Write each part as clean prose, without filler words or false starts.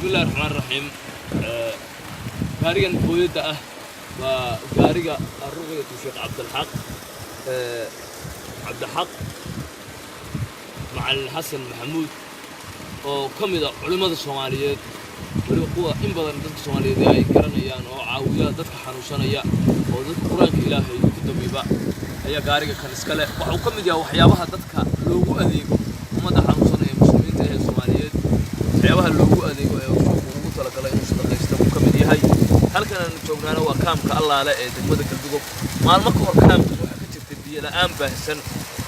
الله الرحمن الرحيم. قاريا بويدة وقاريا الرغية الشيخ عبد الحق مع الحسن محمود وكمل علماء الصوماليات ولقوا إن بدن ضد الصوماليات أي كرنيان أو عاوية ضد حنوشانية أو ضد القرآن إلهي كتب بقى هي قاريا كان إسكاله وكمل يا وحيابها ضدك لوجو أذيكم وما ده حنوشانية مسلمين تهي الصوماليات وحيابها لوجو أذيكم وشوفوا وطلع كلا ينصدق يستوى كمل هاي هل كان نجومنا وكام كالله لا دمدك الدقوق ما المكور كام وحكيت الدنيا الآن بهسن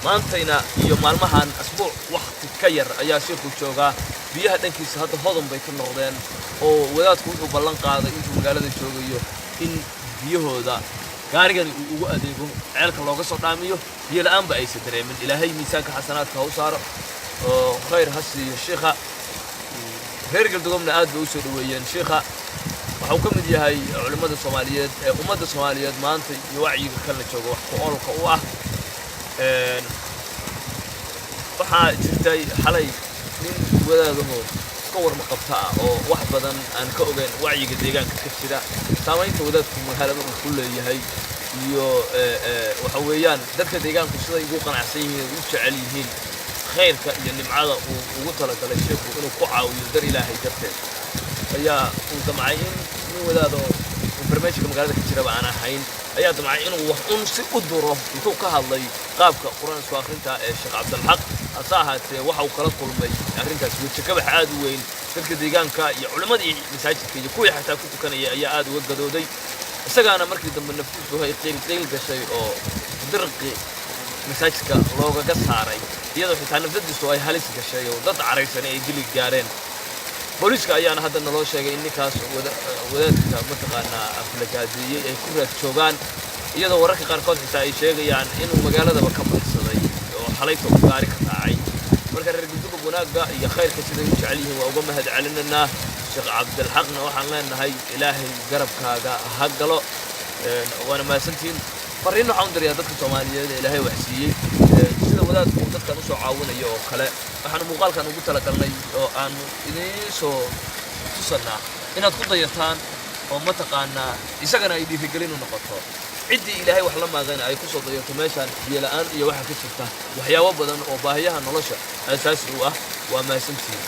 ما أنتينا يوم المهان أسبوع وقت كير أيها شيخ وشوقا بيها دنكيس هذا هضم بيكون نقدين أو وذات كله بلن قاعدة إنتم مقالة الشوقيو إن بيه هذا قارجن وأديكم عيالك الله قصة ناميو هي الآن بأي سترة من إلى هي ميزانك حسنات كهوسار خير هسي الشيخة هرجل تقومنا أد وسر ويان شيخة وحكم دي هاي علماء الصوماليات أمة الصوماليات ما أنت يوعي كلنا شوقا وحقول قوة waxaa jirtay xalay nin wadaadaho ka war maqabtaa oo wax badan aan ka ogeyn wacyiga deegaanka ka jira saamaynta wadaadku magaalada uu ku leeyahay iyo waxa weeyaan dadka deegaanku siday ugu qanacsan yihiin u jecel yihiin khayrka iyo nimcada uu ugu talagalay sheekhu inuu ku caawiyo dar ilaahay darteed ayaa uu damcay in nin wadaado barnaamijka magaalada ka jira baan ahayn ayaa damcay inuu wax un si u duro intuu ka hadlay qaabka quraan soo akhrinta ee Sheekh Cabdulxaq asahaatee waxa uu kala kulmay arrintaas wajh ka baxaad weyn dadka deegaanka iyo culimadii masaajidka iyo kuwii xataa ku tukanaya ayaa aad uga gadooday isagaana markii dambe naftiisu ay qeyl gashay oo dirqi masaajidka looga saaray iyadoo xitaa naftiisu ay halis gashay oo dad caraysan ay dili gaareen booliska ayaana hadda naloo sheegay in ninkaas wadaadka mataqaanaa aflagaadiyay ay ku raad joogaan iyadoo wararka qaarkood xitaa ay sheegayaan inuu magaaladaba ka baxsaday oo xalayta uu gaari ka taacay marka reer gudubka wanaaga iyo khayrka sida ay jecel yihiin waa uga mahad celinayna Sheekh Cabdulxaqna waxaan leenahay ilaahay garabkaaga ha galo waana maasantiin fariin waxaan dirayaa dadka Soomaaliyeed ilaahay wax siiyay sida wadaadku dadka u soo caawinayo oo kale waxaan muuqaalkan ugu talagalnay oo aan idin soo tusana inaad ku dayataan oo mataqaanaa isagana ay dhiirigelin u noqoto cidii ilaahay wax la maaqayna ay ku soo dayato meeshan biyo la'aan iyo waxa ka jirta waxyaabo badan oo baahiyaha nolosha asaasi u ah waa maasantiin